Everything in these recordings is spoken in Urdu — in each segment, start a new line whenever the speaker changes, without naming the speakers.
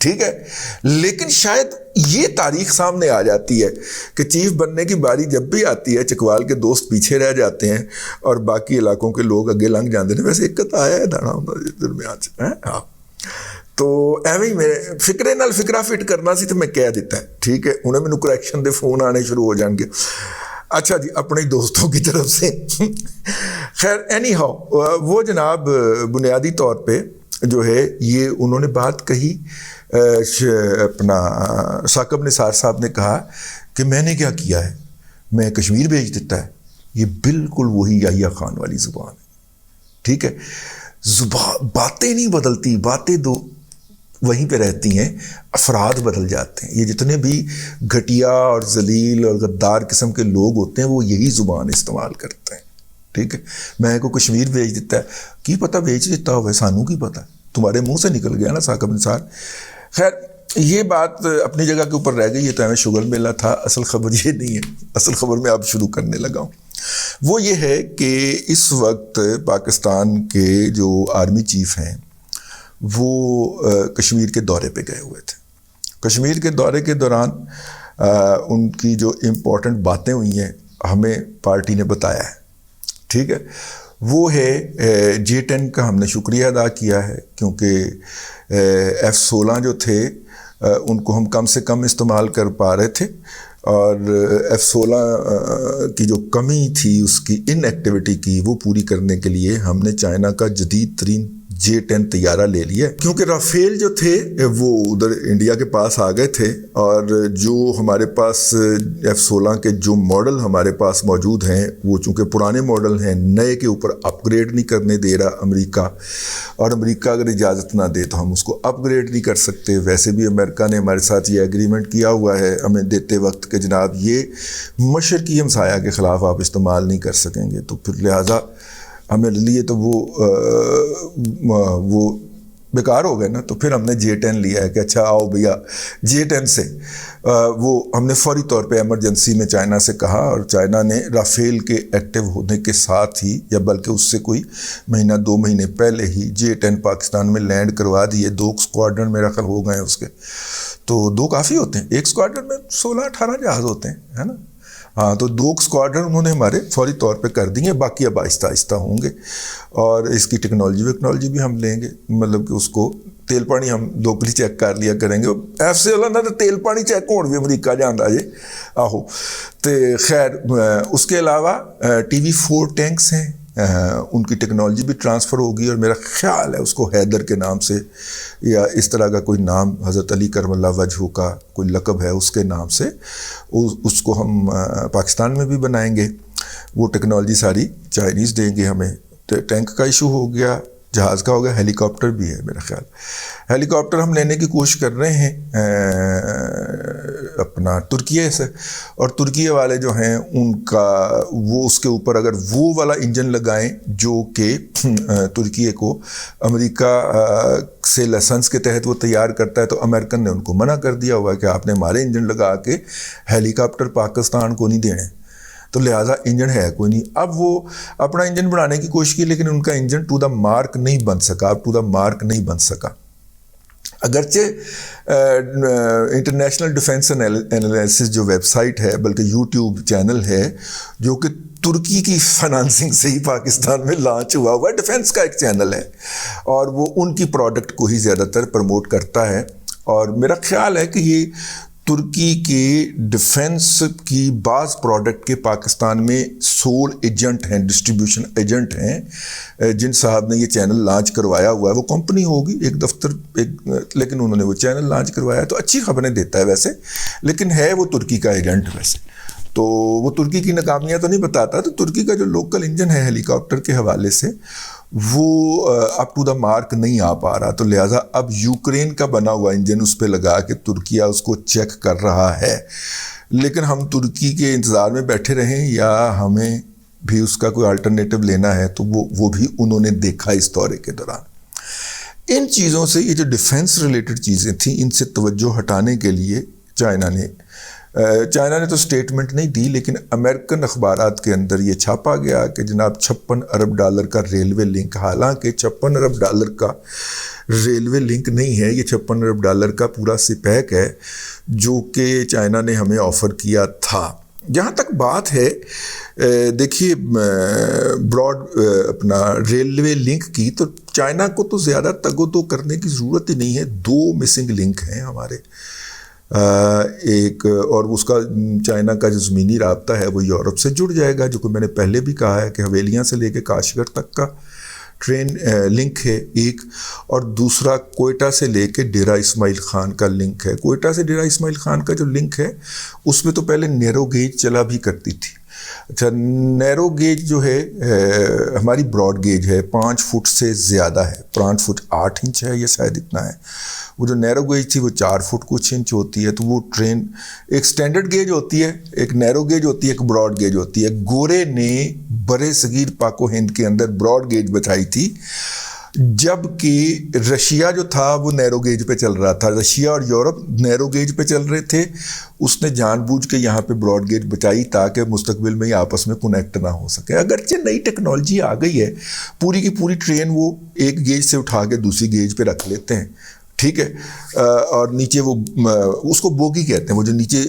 ٹھیک ہے. لیکن شاید یہ تاریخ سامنے آ جاتی ہے کہ چیف بننے کی باری جب بھی آتی ہے چکوال کے دوست پیچھے رہ جاتے ہیں اور باقی علاقوں کے لوگ اگے لنگ جاتے ہیں. ویسے ایک آیا ہے دانا درمیان سے. ہاں تو ایویں میں فکرے نال فکرا فٹ کرنا سی تو میں کہہ دیتا ہے. ٹھیک ہے, انہیں مینوں کریکشن دے فون آنے شروع ہو جان گے. اچھا جی, اپنے دوستوں کی طرف سے خیر اینی ہاؤ وہ جناب بنیادی طور پہ جو ہے یہ انہوں نے بات کہی. اپنا ثاقب نثار صاحب نے کہا کہ میں نے کیا کیا ہے, میں کشمیر بھیج دیتا ہے. یہ بالکل وہی یحییٰ خان والی زبان ہے. ٹھیک ہے, باتیں نہیں بدلتی, باتیں دو وہیں پہ رہتی ہیں, افراد بدل جاتے ہیں. یہ جتنے بھی گھٹیا اور ذلیل اور غدار قسم کے لوگ ہوتے ہیں وہ یہی زبان استعمال کرتے ہیں. ٹھیک ہے, میں کو کشمیر بھیج دیتا ہے, کی پتہ بھیج دیتا ہوئے, سانوں کی پتہ, تمہارے منہ سے نکل گیا نا ثاقب نثار. خیر یہ بات اپنی جگہ کے اوپر رہ گئی. یہ تو ہمیں شغل میلہ تھا, اصل خبر یہ نہیں ہے. اصل خبر میں اب شروع کرنے لگا ہوں. وہ یہ ہے کہ اس وقت پاکستان کے جو آرمی چیف ہیں وہ کشمیر کے دورے پہ گئے ہوئے تھے. کشمیر کے دورے کے دوران ان کی جو امپورٹنٹ باتیں ہوئی ہیں ہمیں پارٹی نے بتایا ہے. ٹھیک ہے, وہ ہے J-10 کا ہم نے شکریہ ادا کیا ہے کیونکہ F-16 جو تھے ان کو ہم کم سے کم استعمال کر پا رہے تھے, اور F-16 کی جو کمی تھی اس کی ان ایکٹیویٹی کی وہ پوری کرنے کے لیے ہم نے چائنا کا جدید ترین J-10 طیارہ لے لیا, کیونکہ رافیل جو تھے وہ ادھر انڈیا کے پاس آ گئے تھے. اور جو ہمارے پاس F-16 کے جو ماڈل ہمارے پاس موجود ہیں وہ چونکہ پرانے ماڈل ہیں, نئے کے اوپر اپ گریڈ نہیں کرنے دے رہا امریکہ, اور امریکہ اگر اجازت نہ دے تو ہم اس کو اپ گریڈ نہیں کر سکتے. ویسے بھی امریکہ نے ہمارے ساتھ یہ ایگریمنٹ کیا ہوا ہے ہمیں دیتے وقت کہ جناب یہ مشرقی ہمسایہ کے خلاف آپ استعمال نہیں کر سکیں گے. تو پھر لہٰذا ہمیں لیے تو وہ بیکار ہو گئے نا. تو پھر ہم نے J-10 لیا ہے کہ اچھا آؤ بھیا J-10 سے. وہ ہم نے فوری طور پہ ایمرجنسی میں چائنا سے کہا, اور چائنا نے رافیل کے ایکٹیو ہونے کے ساتھ ہی یا بلکہ اس سے کوئی مہینہ 2 مہینے پہلے ہی J-10 پاکستان میں لینڈ کروا دیے. 2 اسکواڈرن میرا خیال ہو گئے اس کے, تو 2 کافی ہوتے ہیں. ایک اسکواڈرن میں 16-18 جہاز ہوتے ہیں, ہے نا. ہاں تو 2 اسکواڈرن انہوں نے ہمارے فوری طور پہ کر دیے, باقی اب آہستہ آہستہ ہوں گے. اور اس کی ٹیکنالوجی بھی ہم لیں گے, مطلب کہ اس کو تیل پانی ہم لوکلی چیک کر لیا کریں گے. F-16 نہ تو تیل پانی چیک ہون بھی امریکہ جانا جے آہو. تو خیر اس کے علاوہ TV-4 ٹینکس ہیں, ان کی ٹیکنالوجی بھی ٹرانسفر ہوگی, اور میرا خیال ہے اس کو حیدر کے نام سے یا اس طرح کا کوئی نام, حضرت علی کرم اللہ وجہہ کا کوئی لقب ہے اس کے نام سے, اس کو ہم پاکستان میں بھی بنائیں گے. وہ ٹیکنالوجی ساری چائنیز دیں گے ہمیں. ٹینک کا ایشو ہو گیا, جہاز کا ہو گیا, ہیلی کاپٹر بھی ہے میرا خیال. ہیلی کاپٹر ہم لینے کی کوشش کر رہے ہیں اپنا ترکیے سے, اور ترکیے والے جو ہیں ان کا وہ اس کے اوپر اگر وہ والا انجن لگائیں جو کہ ترکیے کو امریکہ سے لائسنس کے تحت وہ تیار کرتا ہے, تو امریکن نے ان کو منع کر دیا ہوا ہے کہ آپ نے ہمارے انجن لگا کے ہیلی کاپٹر پاکستان کو نہیں دینے. تو لہٰذا انجن ہے کوئی نہیں. اب وہ اپنا انجن بنانے کی کوشش کی, لیکن ان کا انجن ٹو دا مارک نہیں بن سکا. اب ٹو دا مارک نہیں بن سکا. اگرچہ انٹرنیشنل ڈیفنس انالیسس جو ویب سائٹ ہے, بلکہ یوٹیوب چینل ہے جو کہ ترکی کی فائنانسنگ سے ہی پاکستان میں لانچ ہوا ہوا ہے, ڈیفنس کا ایک چینل ہے, اور وہ ان کی پروڈکٹ کو ہی زیادہ تر پروموٹ کرتا ہے. اور میرا خیال ہے کہ یہ ترکی کے ڈیفنس کی بعض پروڈکٹ کے پاکستان میں سول ایجنٹ ہیں, ڈسٹریبیوشن ایجنٹ ہیں, جن صاحب نے یہ چینل لانچ کروایا ہوا ہے. وہ کمپنی ہوگی ایک دفتر لیکن انہوں نے وہ چینل لانچ کروایا ہے, تو اچھی خبریں دیتا ہے ویسے, لیکن ہے وہ ترکی کا ایجنٹ ویسے. تو وہ ترکی کی ناکامیاں تو نہیں بتاتا. تو ترکی کا جو لوکل انجن ہے ہیلی کاپٹر کے حوالے سے وہ اپ ٹو دا مارک نہیں آ پا رہا. تو لہٰذا اب یوکرین کا بنا ہوا انجن اس پہ لگا کے ترکیہ اس کو چیک کر رہا ہے. لیکن ہم ترکی کے انتظار میں بیٹھے رہیں یا ہمیں بھی اس کا کوئی الٹرنیٹو لینا ہے, تو وہ بھی انہوں نے دیکھا اس دورے کے دوران. ان چیزوں سے, یہ جو ڈیفنس ریلیٹڈ چیزیں تھیں, ان سے توجہ ہٹانے کے لیے چائنا نے چائنا نے تو سٹیٹمنٹ نہیں دی، لیکن امریکن اخبارات کے اندر یہ چھاپا گیا کہ جناب $56 ارب کا ریلوے لنک، حالانکہ $56 ارب کا ریلوے لنک نہیں ہے، یہ $56 ارب کا پورا سپیک ہے جو کہ چائنا نے ہمیں آفر کیا تھا۔ جہاں تک بات ہے دیکھیے براڈ اپنا ریلوے لنک کی، تو چائنا کو تو زیادہ تگ و دو کرنے کی ضرورت ہی نہیں ہے، 2 مسنگ لنک ہیں ہمارے، ایک اور اس کا چائنا کا جو زمینی رابطہ ہے وہ یورپ سے جڑ جائے گا، جو کہ میں نے پہلے بھی کہا ہے کہ حویلیاں سے لے کے کاشغر تک کا ٹرین لنک ہے ایک، اور دوسرا کوئٹہ سے لے کے ڈیرہ اسماعیل خان کا لنک ہے۔ کوئٹہ سے ڈیرہ اسماعیل خان کا جو لنک ہے اس میں تو پہلے نیرو گیج چلا بھی کرتی تھی۔ اچھا، نیرو گیج جو ہے ہماری براڈ گیج ہے، 5 فٹ سے زیادہ ہے، 5 فٹ 8 انچ ہے، یہ شاید اتنا ہے۔ وہ جو نیرو گیج تھی وہ 4 فٹ کچھ انچ ہوتی ہے، تو وہ ٹرین ایک سٹینڈرڈ گیج ہوتی ہے، ایک نیرو گیج ہوتی ہے، ایک براڈ گیج ہوتی ہے۔ گورے نے برے صغیر پاک و ہند کے اندر براڈ گیج بچائی تھی، جبکہ رشیا جو تھا وہ نیرو گیج پہ چل رہا تھا، رشیا اور یورپ نیرو گیج پہ چل رہے تھے۔ اس نے جان بوجھ کے یہاں پہ براڈ گیج بچائی تاکہ مستقبل میں ہی آپس میں کنیکٹ نہ ہو سکے۔ اگرچہ نئی ٹیکنالوجی آ گئی ہے، پوری کی پوری ٹرین وہ ایک گیج سے اٹھا کے دوسری گیج پہ رکھ لیتے ہیں، ٹھیک ہے، اور نیچے وہ اس کو بوگی کہتے ہیں، وہ جو نیچے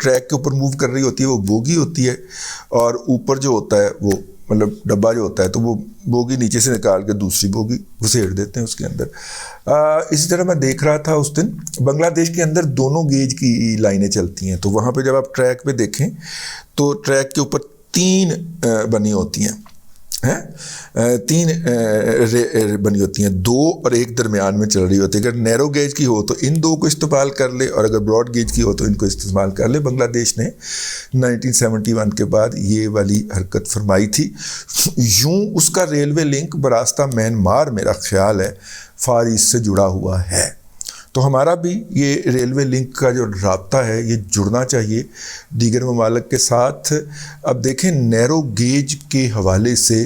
ٹریک کے اوپر موو کر رہی ہوتی ہے وہ بوگی ہوتی ہے، اور اوپر جو ہوتا ہے وہ مطلب ڈبہ جو ہوتا ہے تو وہ بوگی نیچے سے نکال کے دوسری بوگی گھسیڑ دیتے ہیں اس کے اندر۔ اسی طرح میں دیکھ رہا تھا اس دن بنگلہ دیش کے اندر دونوں گیج کی لائنیں چلتی ہیں، تو وہاں پہ جب آپ ٹریک پہ دیکھیں تو ٹریک کے اوپر 3 بنی ہوتی ہیں، 3 بنی ہوتی ہیں، 2 اور 1 درمیان میں چل رہی ہوتی ہے۔ اگر نیرو گیج کی ہو تو ان 2 کو استعمال کر لے، اور اگر براڈ گیج کی ہو تو ان کو استعمال کر لے۔ بنگلہ دیش نے 1971 کے بعد یہ والی حرکت فرمائی تھی۔ یوں اس کا ریلوے لنک براستہ میانمار میرا خیال ہے فار ایسٹ سے جڑا ہوا ہے، تو ہمارا بھی یہ ریلوے لنک کا جو رابطہ ہے یہ جڑنا چاہیے دیگر ممالک کے ساتھ۔ اب دیکھیں نیرو گیج کے حوالے سے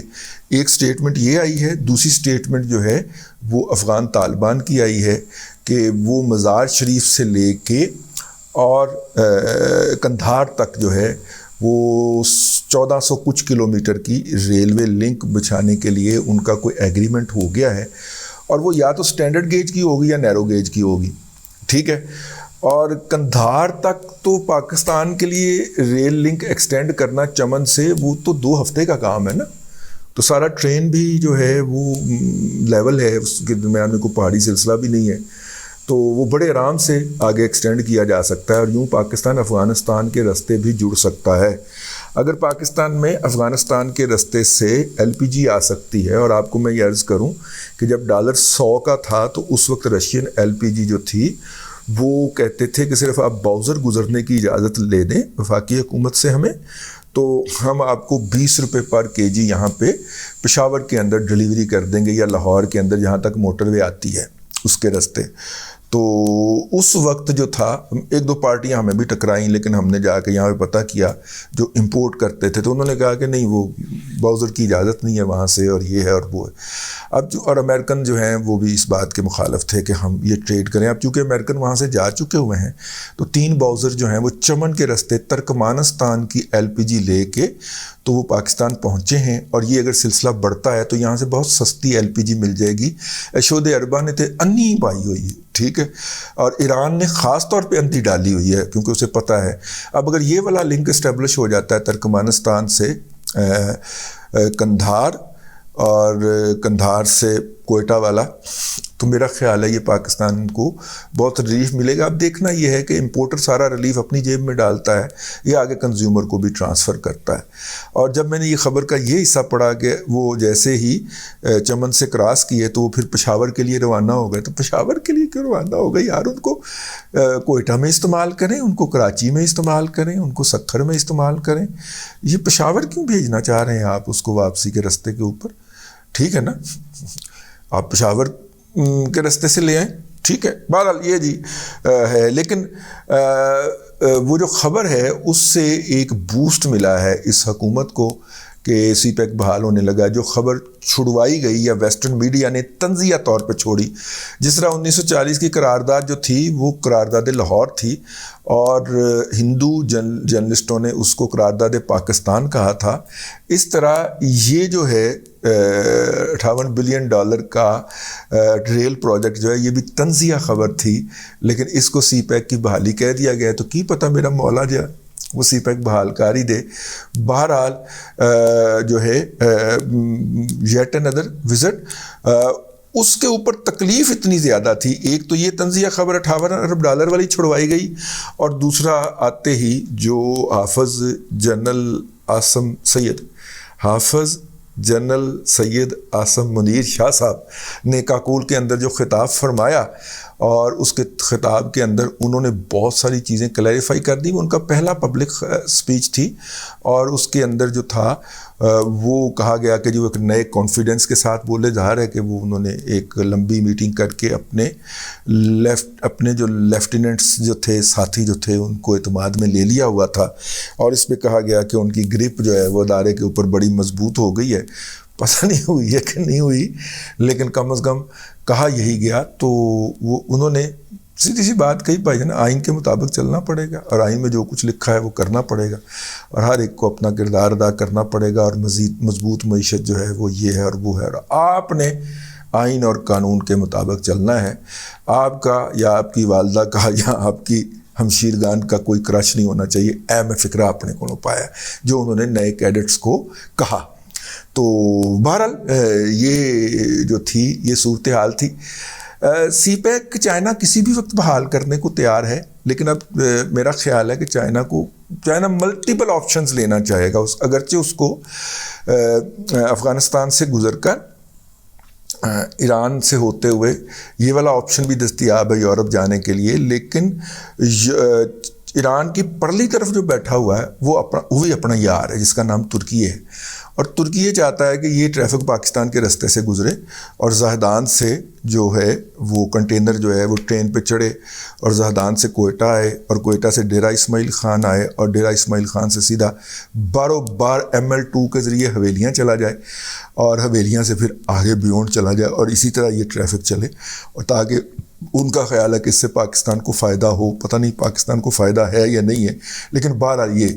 ایک سٹیٹمنٹ یہ آئی ہے، دوسری سٹیٹمنٹ جو ہے وہ افغان طالبان کی آئی ہے کہ وہ مزار شریف سے لے کے اور قندھار تک جو ہے وہ 1400 کچھ کلومیٹر کی ریلوے لنک بچھانے کے لیے ان کا کوئی ایگریمنٹ ہو گیا ہے، اور وہ یا تو سٹینڈرڈ گیج کی ہوگی یا نیرو گیج کی ہوگی، ٹھیک ہے۔ اور قندھار تک تو پاکستان کے لیے ریل لنک ایکسٹینڈ کرنا چمن سے وہ تو 2 ہفتے کا کام ہے نا، تو سارا ٹرین بھی جو ہے وہ لیول ہے، اس کے درمیان میں کوئی پہاڑی سلسلہ بھی نہیں ہے، تو وہ بڑے آرام سے آگے ایکسٹینڈ کیا جا سکتا ہے، اور یوں پاکستان افغانستان کے راستے بھی جڑ سکتا ہے۔ اگر پاکستان میں افغانستان کے راستے سے LPG آ سکتی ہے، اور آپ کو میں یہ عرض کروں کہ جب $100 کا تھا تو اس وقت رشین LPG جو تھی وہ کہتے تھے کہ صرف آپ باؤزر گزرنے کی اجازت لے دیں وفاقی حکومت سے ہمیں، تو ہم آپ کو $20 پر kg یہاں پہ پشاور کے اندر ڈیلیوری کر دیں گے، یا لاہور کے اندر جہاں تک موٹر وے آتی ہے اس کے راستے۔ تو اس وقت جو تھا 1-2 پارٹیاں ہمیں بھی ٹکرائیں، لیکن ہم نے جا کے یہاں پہ پتہ کیا جو امپورٹ کرتے تھے تو انہوں نے کہا کہ نہیں، وہ باؤزر کی اجازت نہیں ہے وہاں سے، اور یہ ہے اور وہ ہے۔ اب اور امریکن جو ہیں وہ بھی اس بات کے مخالف تھے کہ ہم یہ ٹریڈ کریں۔ اب چونکہ امریکن وہاں سے جا چکے ہوئے ہیں تو 3 باؤزر جو ہیں وہ چمن کے راستے ترکمانستان کی LPG لے کے تو وہ پاکستان پہنچے ہیں، اور یہ اگر سلسلہ بڑھتا ہے تو یہاں سے بہت سستی LPG مل جائے گی۔ شہود اربا نے تے انی پائی ہوئی ہے، ٹھیک ہے، اور ایران نے خاص طور پہ انتی ڈالی ہوئی ہے کیونکہ اسے پتہ ہے اب اگر یہ والا لنک اسٹیبلش ہو جاتا ہے ترکمانستان سے قندھار اور قندھار سے کوئٹہ والا، تو میرا خیال ہے یہ پاکستان کو بہت ریلیف ملے گا۔ اب دیکھنا یہ ہے کہ امپورٹر سارا ریلیف اپنی جیب میں ڈالتا ہے یا آگے کنزیومر کو بھی ٹرانسفر کرتا ہے۔ اور جب میں نے یہ خبر کا یہ حصہ پڑھا کہ وہ جیسے ہی چمن سے کراس کیے تو وہ پھر پشاور کے لیے روانہ ہو گئے، تو پشاور کے لیے کیوں روانہ ہو گئے یار؟ ان کو کوئٹہ میں استعمال کریں، ان کو کراچی میں استعمال کریں، ان کو سکھر میں استعمال کریں، یہ پشاور کیوں بھیجنا چاہ رہے ہیں آپ اس کو واپسی کے راستے کے اوپر؟ ٹھیک ہے نا، آپ پشاور کے راستے سے لے آئیں، ٹھیک ہے۔ بہرحال یہ جی ہے، لیکن وہ جو خبر ہے اس سے ایک بوسٹ ملا ہے اس حکومت کو کہ سی پیک بحال ہونے لگا. جو خبر چھڑوائی گئی یا ویسٹرن میڈیا نے تنزیہ طور پہ چھوڑی، جس طرح 1940 کی قرارداد جو تھی وہ قرارداد لاہور تھی، اور ہندو جرنلسٹوں نے اس کو قرارداد پاکستان کہا تھا، اس طرح یہ جو ہے $58 بلین کا ریل پروجیکٹ جو ہے یہ بھی تنزیہ خبر تھی، لیکن اس کو سی پیک کی بحالی کہہ دیا گیا. تو کی پتہ میرا مولا جو ہے وہ سی پیک بحال کاری دے. بہرحال جو ہے یٹ اندر وزٹ، اس کے اوپر تکلیف اتنی زیادہ تھی. ایک تو یہ تنزیہ خبر $58 ارب والی چھڑوائی گئی، اور دوسرا آتے ہی جو حافظ جنرل سید آصم منیر شاہ صاحب نے کاکول کے اندر جو خطاب فرمایا، اور اس کے خطاب کے اندر انہوں نے بہت ساری چیزیں کلیریفائی کر دی. وہ ان کا پہلا پبلک سپیچ تھی، اور اس کے اندر جو تھا وہ کہا گیا کہ جو ایک نئے کانفیڈنس کے ساتھ بولے. ظاہر ہے کہ وہ انہوں نے ایک لمبی میٹنگ کر کے اپنے جو لیفٹیننٹس جو تھے، ساتھی جو تھے، ان کو اعتماد میں لے لیا ہوا تھا، اور اس پہ کہا گیا کہ ان کی گرپ جو ہے وہ ادارے کے اوپر بڑی مضبوط ہو گئی ہے. پتہ نہیں ہوئی ہے کہ نہیں ہوئی، لیکن کم از کم کہا یہی گیا. تو وہ انہوں نے سیدھی سی بات کہی، بھائی نا آئین کے مطابق چلنا پڑے گا، اور آئین میں جو کچھ لکھا ہے وہ کرنا پڑے گا، اور ہر ایک کو اپنا کردار ادا کرنا پڑے گا، اور مزید مضبوط معیشت جو ہے وہ یہ ہے اور وہ ہے، اور آپ نے آئین اور قانون کے مطابق چلنا ہے. آپ کا یا آپ کی والدہ کا یا آپ کی ہمشیرگان کا کوئی کرش نہیں ہونا چاہیے. اہم فکرہ اپنے کو پایا جو انہوں نے نئے کیڈٹس کو کہا. تو بہرحال یہ جو تھی یہ صورتحال تھی. سی پیک چائنا کسی بھی وقت بحال کرنے کو تیار ہے، لیکن اب میرا خیال ہے کہ چائنا ملٹیپل آپشنز لینا چاہے گا. اگرچہ اس کو افغانستان سے گزر کر ایران سے ہوتے ہوئے یہ والا آپشن بھی دستیاب ہے یورپ جانے کے لیے، لیکن ایران کی پرلی طرف جو بیٹھا ہوا ہے وہی اپنا یار ہے جس کا نام ترکی ہے، اور ترکی چاہتا ہے کہ یہ ٹریفک پاکستان کے رستے سے گزرے، اور زاہدان سے جو ہے وہ کنٹینر جو ہے وہ ٹرین پہ چڑھے، اور زاہدان سے کوئٹہ آئے، اور کوئٹہ سے ڈیرہ اسماعیل خان آئے، اور ڈیرہ اسماعیل خان سے سیدھا بار ML2 کے ذریعے حویلیاں چلا جائے، اور حویلیاں سے پھر آگے بیونڈ چلا جائے، اور اسی طرح یہ ٹریفک چلے. اور تاکہ ان کا خیال ہے کہ اس سے پاکستان کو فائدہ ہو. پتہ نہیں پاکستان کو فائدہ ہے یا نہیں ہے، لیکن بہرحال یہ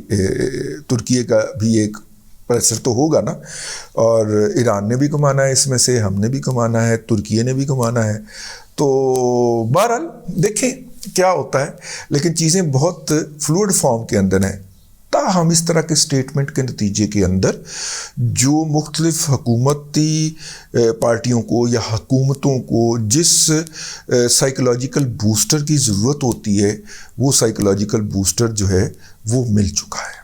ترکی کا بھی ایک پریشر تو ہوگا نا، اور ایران نے بھی کمانا ہے اس میں سے، ہم نے بھی کمانا ہے، ترکی نے بھی کمانا ہے. تو بہرحال دیکھیں کیا ہوتا ہے، لیکن چیزیں بہت فلوئڈ فارم کے اندر ہیں. تاہم اس طرح کے سٹیٹمنٹ کے نتیجے کے اندر جو مختلف حکومتی پارٹیوں کو یا حکومتوں کو جس سائیکولوجیکل بوسٹر کی ضرورت ہوتی ہے، وہ سائیکولوجیکل بوسٹر جو ہے وہ مل چکا ہے.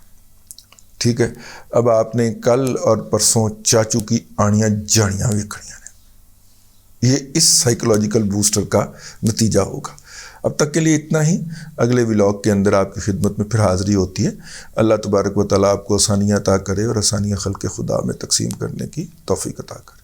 ٹھیک ہے، اب آپ نے کل اور پرسوں چاچو کی آڑیاں جاڑیاں ویکھڑیاں نے، یہ اس سائیکولوجیکل بوسٹر کا نتیجہ ہوگا. اب تک کے لیے اتنا ہی. اگلے ولاگ کے اندر آپ کی خدمت میں پھر حاضری ہوتی ہے. اللہ تبارک و تعالیٰ آپ کو آسانیاں عطا کرے، اور آسانیاں خلق خدا میں تقسیم کرنے کی توفیق عطا کرے.